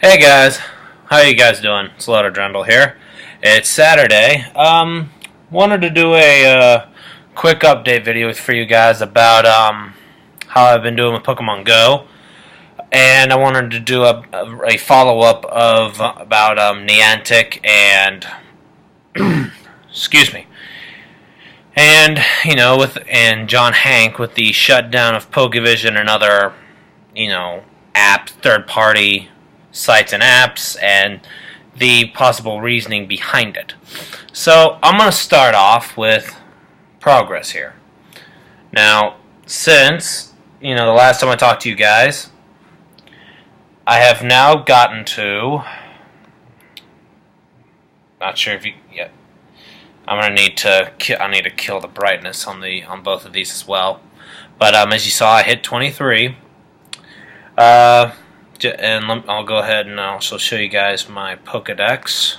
Hey guys, how you guys doing? It's Loader Drendel here. It's Saturday. Wanted to do a quick update video for you guys about how I've been doing with Pokemon Go, and I wanted to do a follow up of about Niantic and excuse me, and and John Hanke with the shutdown of Pokevision and other apps, third party sites and apps, and the possible reasoning behind it. So I'm going to start off with progress here. Now, since the last time I talked to you guys, I have now gotten to, not sure if you yet. I'm gonna need to kill the brightness on both of these as well. But as you saw, I hit 23. And I'll go ahead and also show you guys my Pokedex.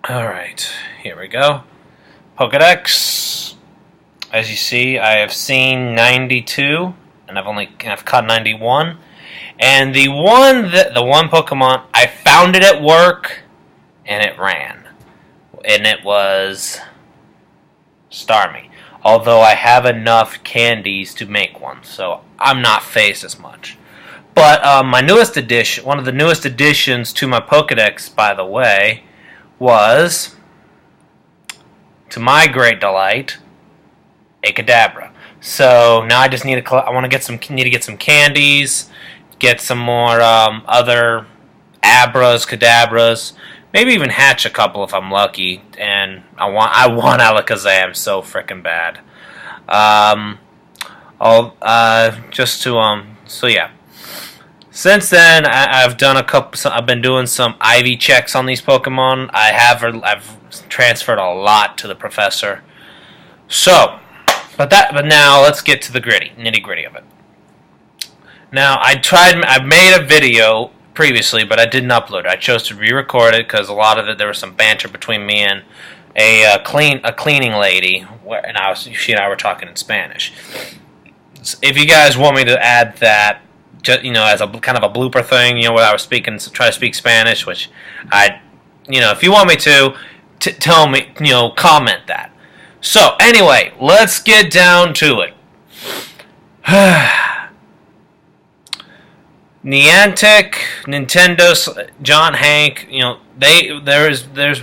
Alright, here we go. Pokedex. As you see, I have seen 92, and I've caught 91. And the one Pokemon, I found it at work, and it ran. And it was Starmie. Although I have enough candies to make one, so I'm not phased as much. But my newest addition, one of the newest additions to my Pokedex, by the way, was, to my great delight, a Kadabra. So now I just need to get some candies, get some more other Abras, Kadabras. Maybe even hatch a couple if I'm lucky, and I want Alakazam so frickin' bad. So yeah. Since then, I've been doing some IV checks on these Pokemon. I've transferred a lot to the Professor. So, but now let's get to the nitty gritty of it. Now I made a video previously, but I didn't upload it. I chose to re-record it because a lot of it, there was some banter between me and a cleaning lady, she and I were talking in Spanish. So if you guys want me to add that, just, as a kind of a blooper thing, where I was try to speak Spanish, which if you want me to, tell me, comment that. So anyway, let's get down to it. Niantic, Nintendo, John Hanke, there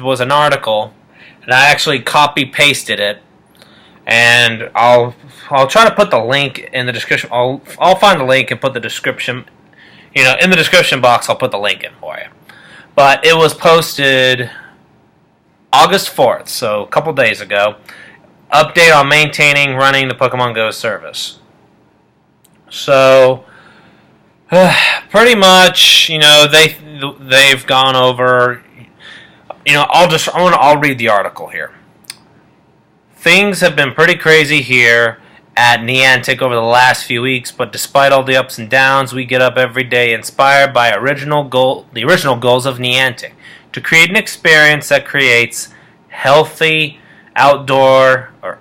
was an article, and I actually copy-pasted it, and I'll try to put the link in the description. I'll find the link and put the description, in the description box. I'll put the link in for you. But it was posted August 4th, so a couple days ago. Update on running the Pokemon Go service. So, pretty much, they've gone over. I'll read the article here. Things have been pretty crazy here at Niantic over the last few weeks, but despite all the ups and downs, we get up every day inspired by the original goals of Niantic to create an experience that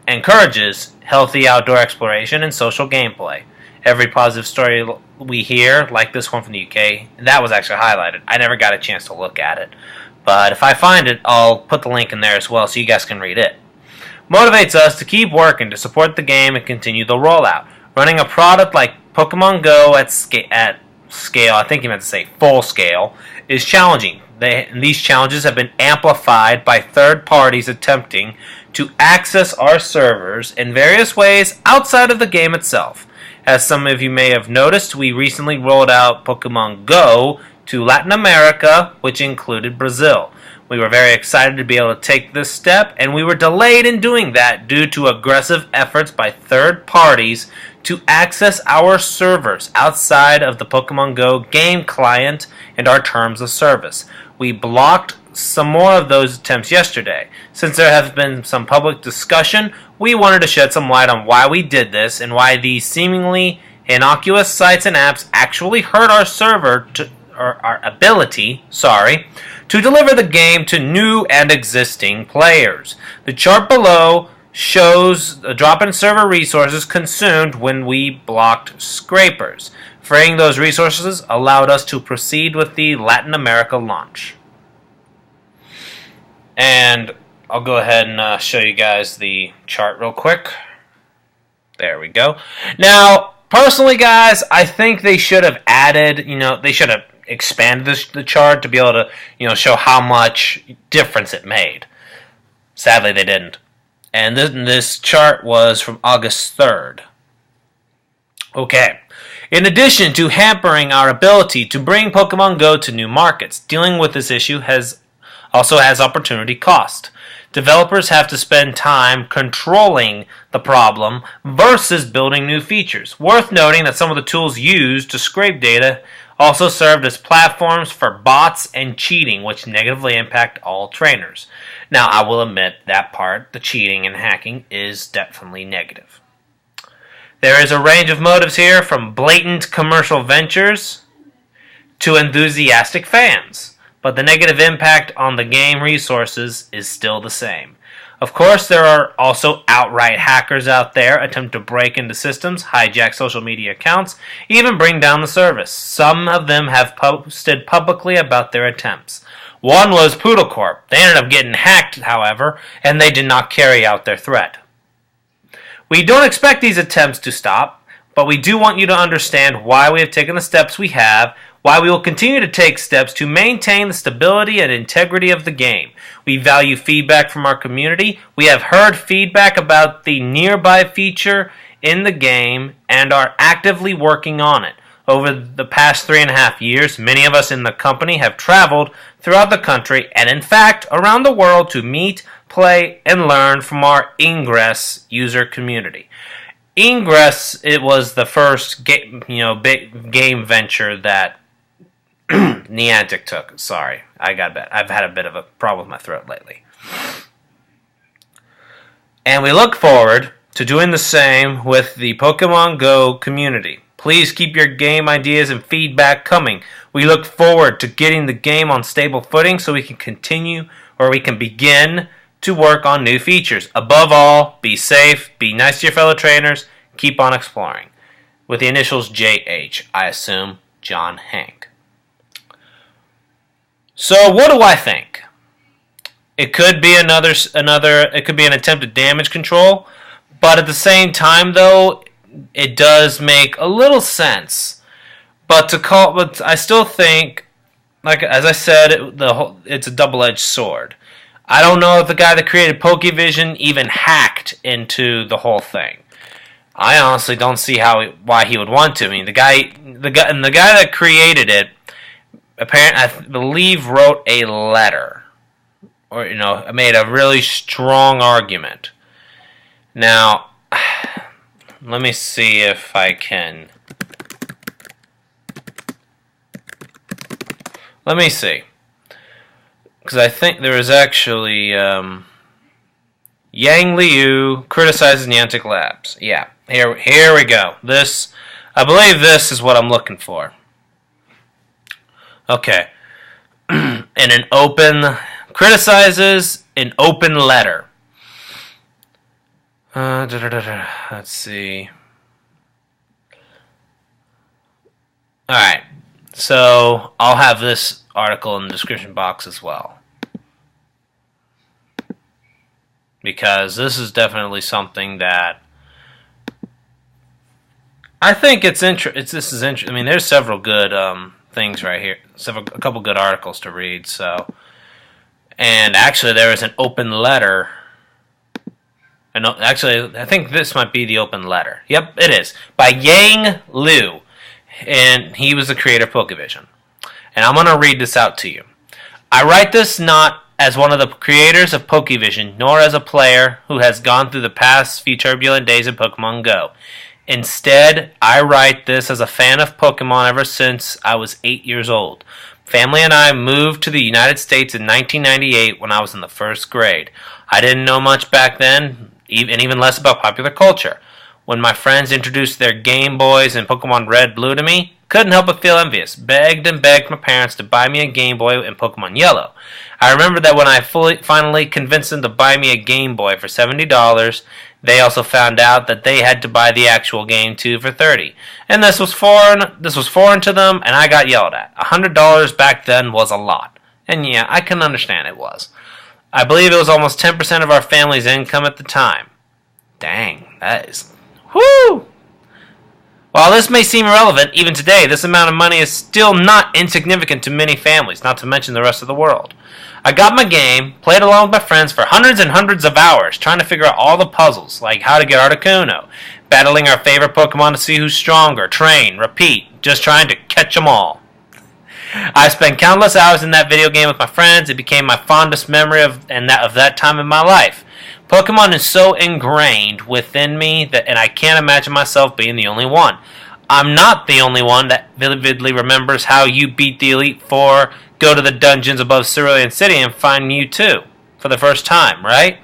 encourages healthy outdoor exploration and social gameplay. Every positive story we hear, like this one from the UK, that was actually highlighted. I never got a chance to look at it. But if I find it, I'll put the link in there as well so you guys can read it. Motivates us to keep working to support the game and continue the rollout. Running a product like Pokemon Go at scale, I think you meant to say full scale, is challenging. These challenges have been amplified by third parties attempting to access our servers in various ways outside of the game itself. As some of you may have noticed, we recently rolled out Pokemon Go to Latin America, which included Brazil. We were very excited to be able to take this step, and we were delayed in doing that due to aggressive efforts by third parties to access our servers outside of the Pokemon Go game client and our terms of service. We blocked some more of those attempts yesterday. Since there has been some public discussion, we wanted to shed some light on why we did this and why these seemingly innocuous sites and apps actually hurt our ability to deliver the game to new and existing players. The chart below shows a drop in server resources consumed when we blocked scrapers. Freeing those resources allowed us to proceed with the Latin America launch. And I'll go ahead and show you guys the chart real quick. There we go. Now, personally, guys, I think they should have added, they should have expanded the chart to be able to, show how much difference it made. Sadly, they didn't. And this chart was from August 3rd. Okay. In addition to hampering our ability to bring Pokemon Go to new markets, dealing with this issue also has opportunity cost. Developers have to spend time controlling the problem versus building new features. Worth noting that some of the tools used to scrape data also served as platforms for bots and cheating, which negatively impact all trainers. Now, I will admit that part, the cheating and hacking, is definitely negative. There is a range of motives here, from blatant commercial ventures to enthusiastic fans, but the negative impact on the game resources is still the same. Of course, there are also outright hackers out there attempt to break into systems, hijack social media accounts, even bring down the service. Some of them have posted publicly about their attempts. One was Poodle Corp. They ended up getting hacked, however, and they did not carry out their threat. We don't expect these attempts to stop, but we do want you to understand why we have taken the steps we have, why we will continue to take steps to maintain the stability and integrity of the game. We value feedback from our community. We have heard feedback about the nearby feature in the game and are actively working on it. Over the past 3.5 years, many of us in the company have traveled throughout the country and, in fact, around the world to meet, play, and learn from our Ingress user community. Ingress, it was the first big game venture that Niantic took. Sorry, I've had a bit of a problem with my throat lately. And we look forward to doing the same with the Pokemon Go community. Please keep your game ideas and feedback coming. We look forward to getting the game on stable footing so we can begin to work on new features. Above all, be safe, be nice to your fellow trainers, keep on exploring. With the initials JH, I assume John Hanke. So what do I think? It could be it could be an attempt at damage control, but at the same time though, it does make a little sense. But I still think, like as I said, it's a double-edged sword. I don't know if the guy that created Pokevision even hacked into the whole thing. I honestly don't see why he would want to. I mean, the guy that created it, apparently, I believe, wrote a letter, or made a really strong argument. Now, let me see if I can. Let me see. Because I think there is actually Yang Liu criticizes Niantic Labs. Yeah, here we go. I believe this is what I'm looking for. Okay. Criticizes an open letter. Let's see. Alright, so I'll have this article in the description box as well. Because this is definitely something that I think this is interesting. I mean, there's several good things right here. A couple good articles to read. And actually, there is an open letter. And actually, I think this might be the open letter. Yep, it is. By Yang Liu. And he was the creator of Pokevision. And I'm going to read this out to you. I write this not as one of the creators of Pokevision, nor as a player who has gone through the past few turbulent days of Pokemon Go. Instead, I write this as a fan of Pokemon ever since I was 8 years old. Family and I moved to the United States in 1998 when I was in the first grade. I didn't know much back then, and even less about popular culture. When my friends introduced their Game Boys and Pokemon Red Blue to me, Couldn't help but feel envious. Begged and begged my parents to buy me a Game Boy and Pokemon Yellow. I remember that when I finally convinced them to buy me a Game Boy for $70, they also found out that they had to buy the actual game too for $30. And this was foreign to them, and I got yelled at. $100 back then was a lot. And yeah, I can understand it was. I believe it was almost 10% of our family's income at the time. Dang, that is... Whoo! While this may seem irrelevant, even today, this amount of money is still not insignificant to many families, not to mention the rest of the world. I got my game, played along with my friends for hundreds and hundreds of hours, trying to figure out all the puzzles, like how to get Articuno, battling our favorite Pokemon to see who's stronger, train, repeat, just trying to catch them all. I spent countless hours in that video game with my friends. It became my fondest memory of that time in my life. Pokemon is so ingrained within me and I can't imagine myself being the only one. I'm not the only one that vividly remembers how you beat the Elite Four, go to the dungeons above Cerulean City, and find Mewtwo for the first time, right?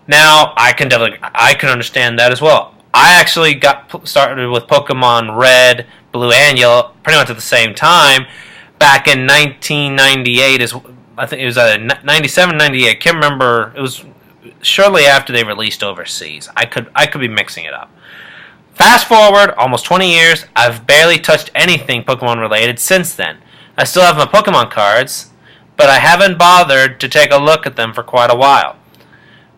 Now, I can understand that as well. I actually got started with Pokemon Red, Blue, and Yellow pretty much at the same time. Back in 1998, I think it was 97, 98. I can't remember. It was shortly after they released overseas. I could be mixing it up. Fast forward almost 20 years, I've barely touched anything Pokemon related since then. I still have my Pokemon cards, but I haven't bothered to take a look at them for quite a while.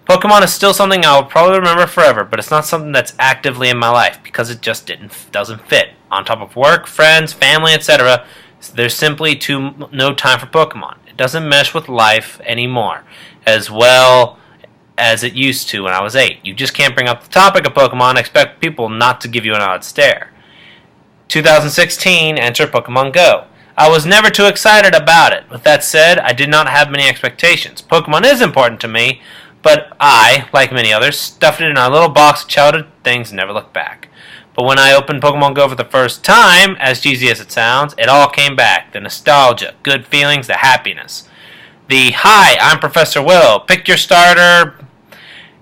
Pokemon is still something I will probably remember forever, but it's not something that's actively in my life because it just doesn't fit. On top of work, friends, family, etc., there's simply no time for Pokemon. It doesn't mesh with life anymore as well as it used to when I was 8. You just can't bring up the topic of Pokemon and expect people not to give you an odd stare. 2016, enter Pokemon Go. I was never too excited about it. With that said, I did not have many expectations. Pokemon is important to me, but I, like many others, stuffed it in a little box of childhood things and never looked back. But when I opened Pokemon Go for the first time, as cheesy as it sounds, it all came back. The nostalgia, good feelings, the happiness. The, hi, I'm Professor Will, pick your starter,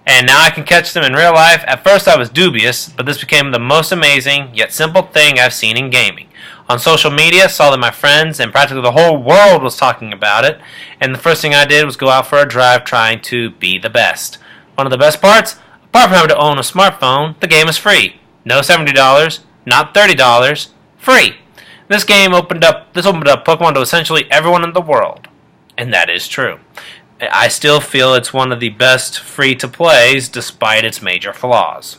and now I can catch them in real life. At first I was dubious, but this became the most amazing, yet simple thing I've seen in gaming. On social media, saw that my friends and practically the whole world was talking about it, and the first thing I did was go out for a drive trying to be the best. One of the best parts, apart from having to own a smartphone, the game is free. No $70, not $30, free. This opened up Pokemon to essentially everyone in the world, and that is true. I still feel it's one of the best free-to-plays despite its major flaws.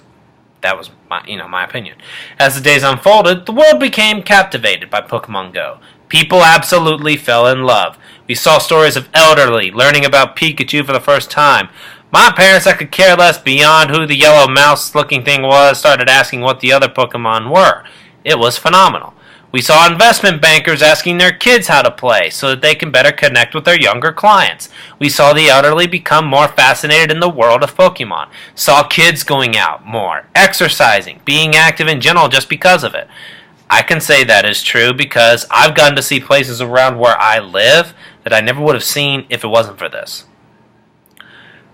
That was my opinion. As the days unfolded, the world became captivated by Pokemon Go. People absolutely fell in love. We saw stories of elderly learning about Pikachu for the first time. My parents, that could care less beyond who the yellow mouse-looking thing was, started asking what the other Pokemon were. It was phenomenal. We saw investment bankers asking their kids how to play so that they can better connect with their younger clients. We saw the elderly become more fascinated in the world of Pokemon. Saw kids going out more, exercising, being active in general just because of it. I can say that is true because I've gotten to see places around where I live that I never would have seen if it wasn't for this.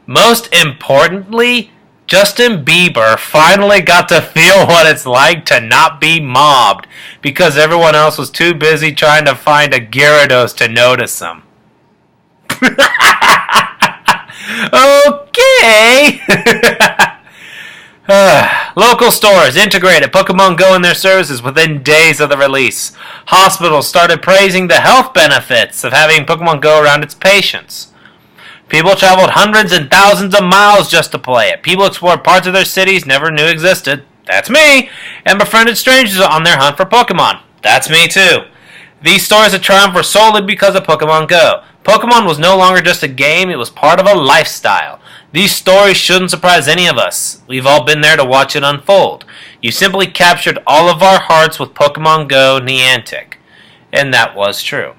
Most importantly, Justin Bieber finally got to feel what it's like to not be mobbed because everyone else was too busy trying to find a Gyarados to notice him. Okay. Local stores integrated Pokemon Go in their services within days of the release. Hospitals started praising the health benefits of having Pokemon Go around its patients. People traveled hundreds and thousands of miles just to play it. People explored parts of their cities never knew existed. That's me. And befriended strangers on their hunt for Pokemon. That's me too. These stories of triumph were solely because of Pokemon Go. Pokemon was no longer just a game, it was part of a lifestyle. These stories shouldn't surprise any of us. We've all been there to watch it unfold. You simply captured all of our hearts with Pokemon Go Niantic. And that was true.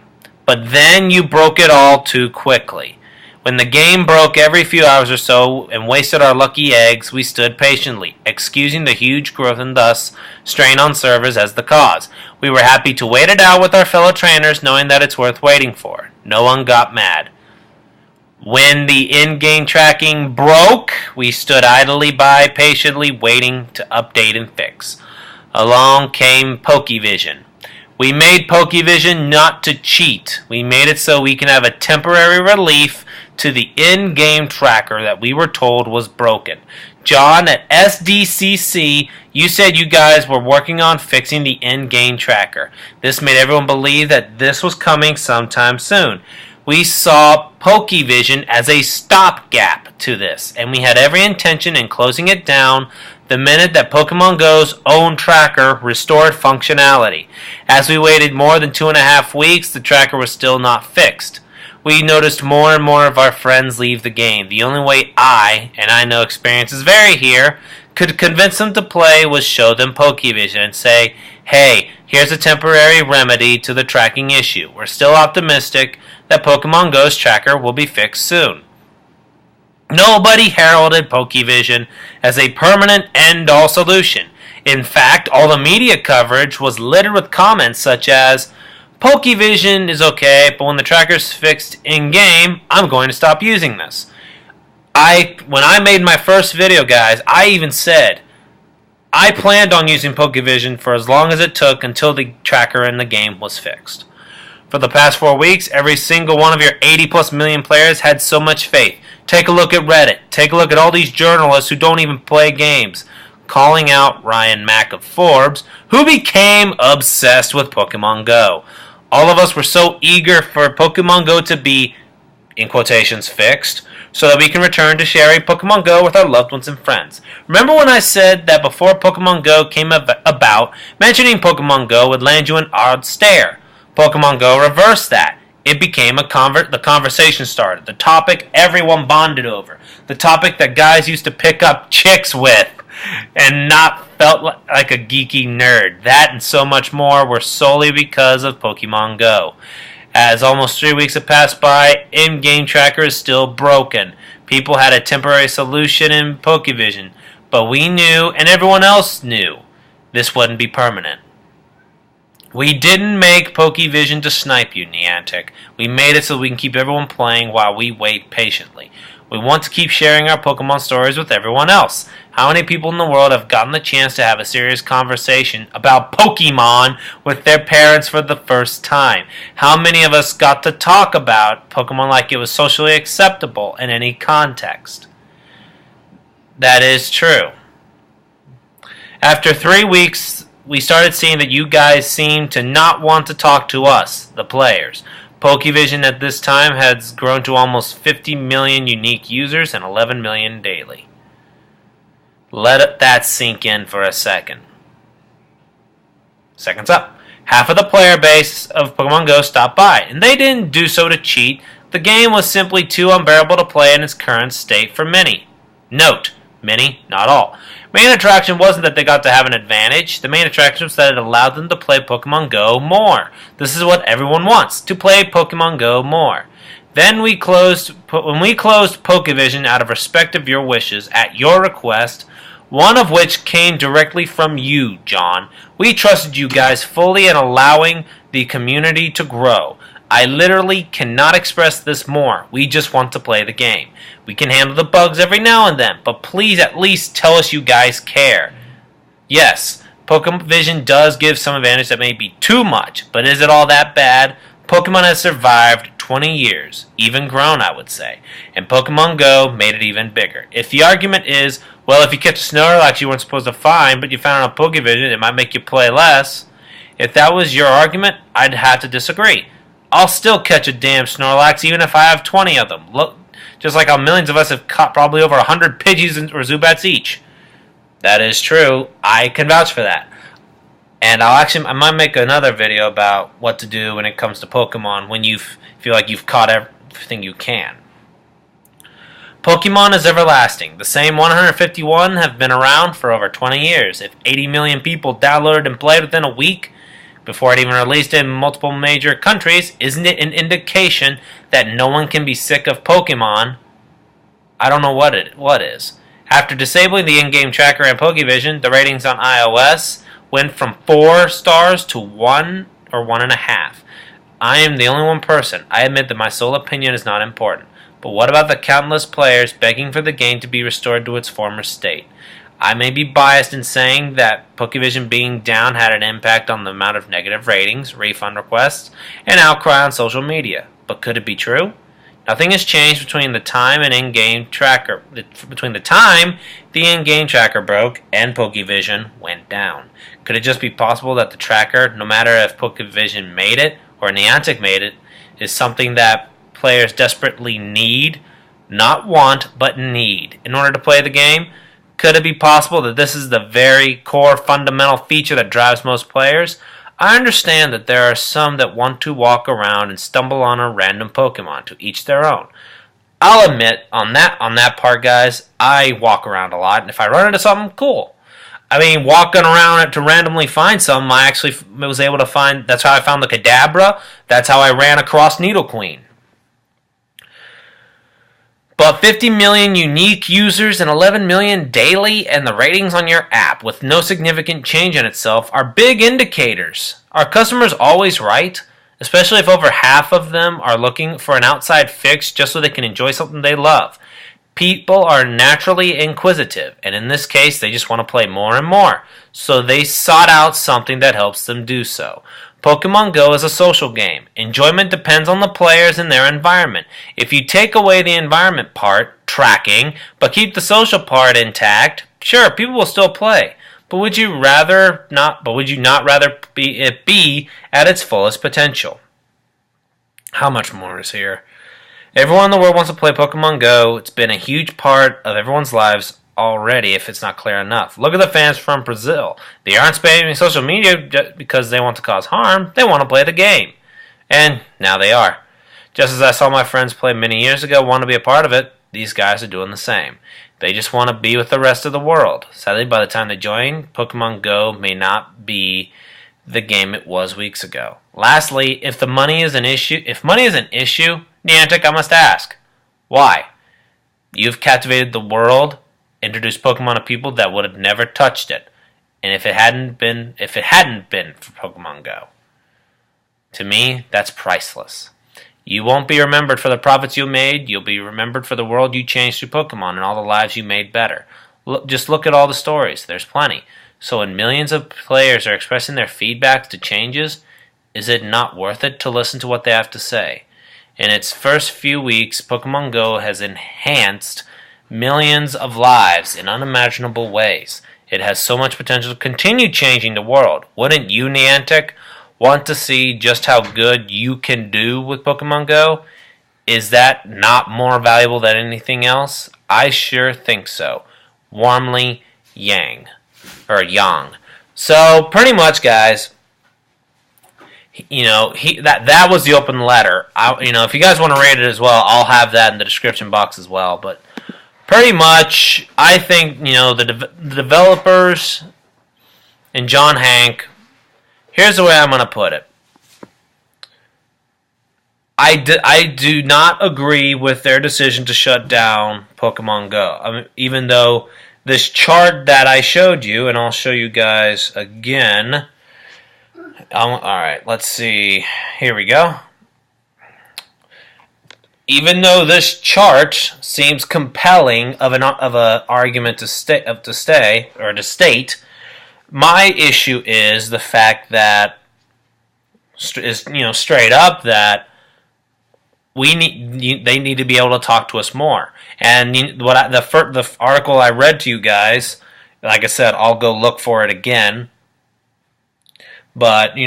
But then you broke it all too quickly. When the game broke every few hours or so and wasted our lucky eggs, we stood patiently, excusing the huge growth and thus strain on servers as the cause. We were happy to wait it out with our fellow trainers, knowing that it's worth waiting for. No one got mad. When the in-game tracking broke, we stood idly by, patiently waiting to update and fix. Along came Pokevision. We made Pokevision not to cheat. We made it so we can have a temporary relief to the in-game tracker that we were told was broken. John, at SDCC, you said you guys were working on fixing the in-game tracker. This made everyone believe that this was coming sometime soon. We saw Pokevision as a stopgap to this, and we had every intention in closing it down the minute that Pokemon Go's own tracker restored functionality. As we waited more than 2.5 weeks, the tracker was still not fixed. We noticed more and more of our friends leave the game. The only way and I know experiences vary here, could convince them to play was show them Pokevision and say, hey, here's a temporary remedy to the tracking issue. We're still optimistic that Pokemon Go's tracker will be fixed soon. Nobody heralded Pokevision as a permanent end-all solution. In fact, all the media coverage was littered with comments such as, Pokevision is okay, but when the tracker's fixed in-game, I'm going to stop using this. When I made my first video, guys, I even said I planned on using Pokevision for as long as it took until the tracker in the game was fixed. For the past 4 weeks, every single one of your 80+ million players had so much faith. Take a look at Reddit. Take a look at all these journalists who don't even play games, calling out Ryan Mack of Forbes, who became obsessed with Pokemon Go. All of us were so eager for Pokemon Go to be, in quotations, fixed, so that we can return to sharing Pokemon Go with our loved ones and friends. Remember when I said that before Pokemon Go came about, mentioning Pokemon Go would land you an odd stare? Pokemon Go reversed that. It became the conversation started, the topic everyone bonded over, the topic that guys used to pick up chicks with and not felt like a geeky nerd. That and so much more were solely because of Pokemon Go. As almost 3 weeks have passed by, in-game tracker is still broken. People had a temporary solution in Pokevision, but we knew, and everyone else knew, this wouldn't be permanent. We didn't make Pokevision to snipe you, Niantic. We made it so we can keep everyone playing while we wait patiently. We want to keep sharing our Pokemon stories with everyone else. How many people in the world have gotten the chance to have a serious conversation about Pokemon with their parents for the first time? How many of us got to talk about Pokemon like it was socially acceptable in any context? That is true. After 3 weeks, we started seeing that you guys seemed to not want to talk to us, the players. Pokevision at this time has grown to almost 50 million unique users and 11 million daily. Let that sink in for a second. Seconds up. Half of the player base of Pokemon Go stopped by, and they didn't do so to cheat. The game was simply too unbearable to play in its current state for many. Note, many, not all. Main attraction wasn't that they got to have an advantage. The main attraction was that it allowed them to play Pokemon Go more. This is what everyone wants, to play Pokemon Go more. Then when we closed Pokevision out of respect of your wishes, at your request, one of which came directly from you, John, we trusted you guys fully in allowing the community to grow. I literally cannot express this more. We just want to play the game. We can handle the bugs every now and then, but please at least tell us you guys care. Yes, Pokevision does give some advantage that may be too much, but is it all that bad? Pokemon has survived 20 years, even grown, I would say, and Pokemon Go made it even bigger. If the argument is, well, if you catch a Snorlax you weren't supposed to find, but you found it on Pokevision, it might make you play less. If that was your argument, I'd have to disagree. I'll still catch a damn Snorlax even if I have 20 of them. Look, just like how millions of us have caught probably over 100 Pidgeys or Zubats each. That is true. I can vouch for that. And I might make another video about what to do when it comes to Pokemon when you feel like you've caught everything you can. Pokemon is everlasting. The same 151 have been around for over 20 years. If 80 million people downloaded and played within a week, before it even released in multiple major countries, isn't it an indication that no one can be sick of Pokemon? I don't know what is. After disabling the in-game tracker and Pokevision, the ratings on iOS went from 4 stars to 1 or 1.5. I am the only one person. I admit that my sole opinion is not important. But what about the countless players begging for the game to be restored to its former state? I may be biased in saying that Pokevision being down had an impact on the amount of negative ratings, refund requests, and outcry on social media. But could it be true? Nothing has changed between the time the in-game tracker broke and Pokevision went down. Could it just be possible that the tracker, no matter if Pokevision made it or Niantic made it, is something that players desperately need, not want, but need in order to play the game? Could it be possible that this is the very core fundamental feature that drives most players? I understand that there are some that want to walk around and stumble on a random Pokemon, to each their own. I'll admit, on that part, guys, I walk around a lot, and if I run into something, cool. I mean, walking around to randomly find something, I actually was able to find, that's how I found the Kadabra, that's how I ran across Nidoqueen. But 50 million unique users and 11 million daily, and the ratings on your app with no significant change in itself are big indicators. Are customers always right? Especially if over half of them are looking for an outside fix just so they can enjoy something they love. People are naturally inquisitive, and in this case, they just want to play more and more. So they sought out something that helps them do so. Pokemon Go is a social game. Enjoyment depends on the players and their environment. If you take away the environment part, tracking, but keep the social part intact, sure, people will still play. But would you not rather it be at its fullest potential? How much more is here? Everyone in the world wants to play Pokemon Go. It's been a huge part of everyone's lives already, if it's not clear enough. Look at the fans from Brazil. They aren't spamming social media just because they want to cause harm. They want to play the game. And now they are. Just as I saw my friends play many years ago want to be a part of it, these guys are doing the same. They just want to be with the rest of the world. Sadly, by the time they join, Pokemon Go may not be the game it was weeks ago. Lastly, if money is an issue, Niantic, I must ask, why? You've captivated the world, introduced Pokemon to people that would have never touched it, and if it hadn't been for Pokemon Go, to me, that's priceless. You won't be remembered for the profits you made. You'll be remembered for the world you changed through Pokemon and all the lives you made better. Just look at all the stories. There's plenty. So when millions of players are expressing their feedback to changes, is it not worth it to listen to what they have to say? In its first few weeks, Pokemon Go has enhanced millions of lives in unimaginable ways. It has so much potential to continue changing the world. Wouldn't you, Niantic, want to see just how good you can do with Pokemon Go? Is that not more valuable than anything else? I sure think so. Warmly, Yang. So, pretty much, guys, that was the open letter. If you guys want to read it as well, I'll have that in the description box as well. But pretty much, I think the developers and John Hanke. Here's the way I'm going to put it. I do not agree with their decision to shut down Pokemon Go. I mean, even though this chart that I showed you, and I'll show you guys again. Alright, let's see. Here we go. Even though this chart seems compelling of an argument to state, my issue is the fact that straight up that they need to be able to talk to us more. And the article I read to you guys, like I said, I'll go look for it again. But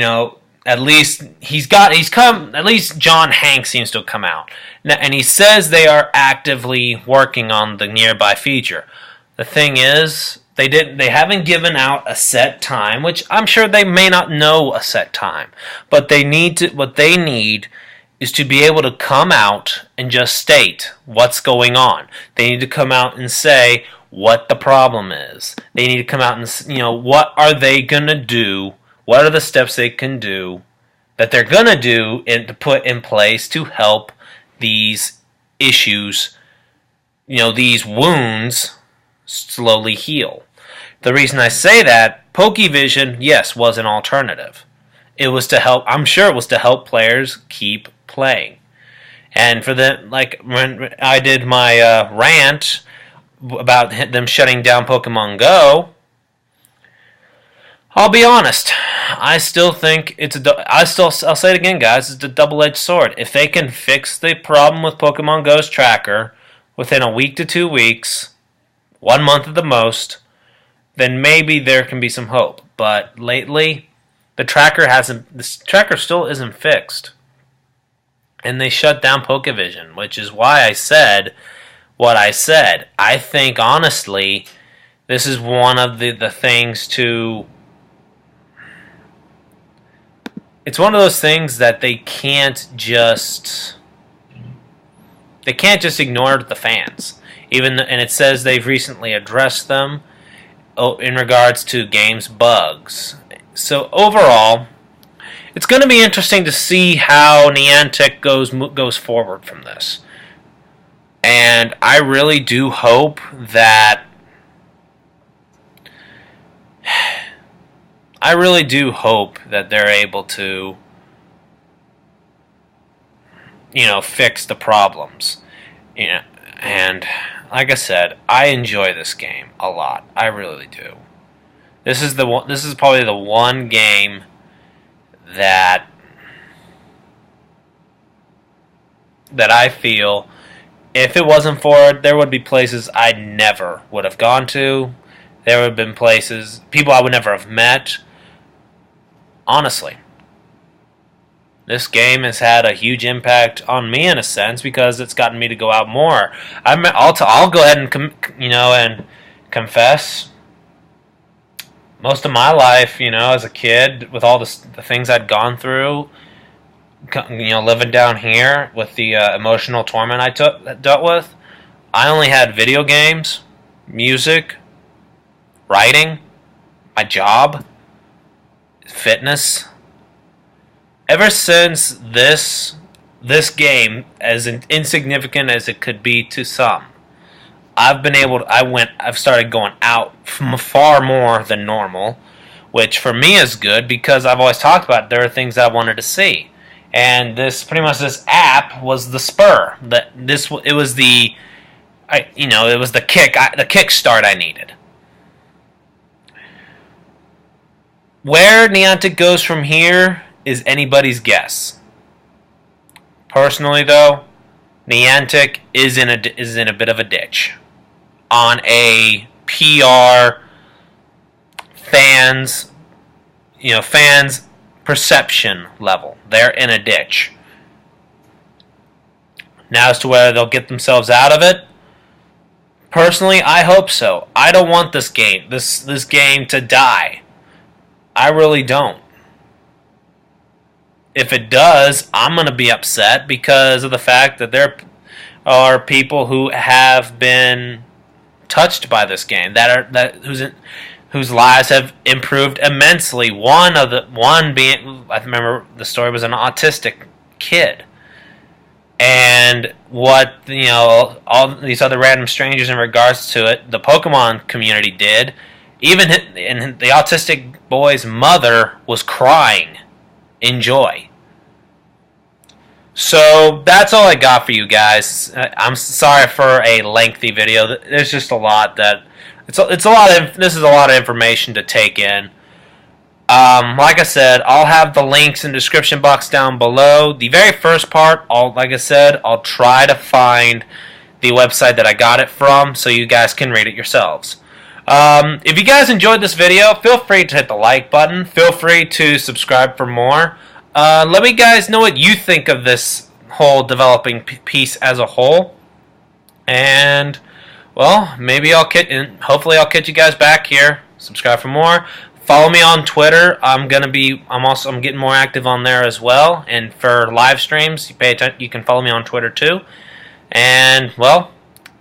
at least at least John Hanke seems to have come out, and he says they are actively working on the nearby feature. The thing is, they haven't given out a set time, which I'm sure they may not know a set time, but what they need is to be able to come out and just state what's going on. They need to come out and say what the problem is. They need to come out and what are they gonna do. What are the steps they can do that they're going to do and to put in place to help these issues, these wounds slowly heal? The reason I say that, Pokevision, yes, was an alternative. It was to help, I'm sure it was to help players keep playing. And when I did my rant about them shutting down Pokemon Go, I'll be honest. I still think I'll say it again, guys. It's a double-edged sword. If they can fix the problem with Pokemon Go's tracker within a week to 2 weeks, 1 month at the most, then maybe there can be some hope. But lately, the tracker still isn't fixed. And they shut down Pokevision, which is why I said what I said. I think, honestly, this is one of the things to... It's one of those things that they can't just ignore the fans. And it says they've recently addressed them in regards to games bugs. So overall, it's going to be interesting to see how Niantic goes forward from this. And I really do hope that they're able to, fix the problems. And like I said, I enjoy this game a lot. I really do. This is probably the one game that I feel, if it wasn't for it, there would be places I never would have gone to. There would have been people I would never have met. Honestly, this game has had a huge impact on me in a sense because it's gotten me to go out more. I'll go ahead and confess. Most of my life, as a kid, with all the things I'd gone through, living down here with the emotional torment I dealt with, I only had video games, music, writing, my job, fitness. Ever since this game, as insignificant as it could be to some, I've started going out far more than normal, which for me is good because I've always talked about there are things I wanted to see, and this app was the spur. It was the kickstart I needed. Where Niantic goes from here is anybody's guess. Personally, though, Niantic is in a bit of a ditch on a PR fans perception level. They're in a ditch. Now, as to whether they'll get themselves out of it, personally, I hope so. I don't want this game to die. I really don't. If it does, I'm going to be upset because of the fact that there are people who have been touched by this game whose lives have improved immensely. One being, I remember the story was an autistic kid, and what all these other random strangers in regards to it, the Pokemon community did. Even the autistic boy's mother was crying in joy. So that's all I got for you guys. I'm sorry for a lengthy video. There's just a lot that this is a lot of information to take in. Like I said, I'll have the links in the description box down below. The very first part, I'll try to find the website that I got it from so you guys can read it yourselves. If you guys enjoyed this video, feel free to hit the like button. Feel free to subscribe for more. Let me guys know what you think of this whole developing piece as a whole. And, well, hopefully I'll catch you guys back here. Subscribe for more. Follow me on Twitter. I'm getting more active on there as well. And for live streams, you can follow me on Twitter too. And, well,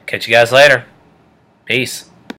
catch you guys later. Peace.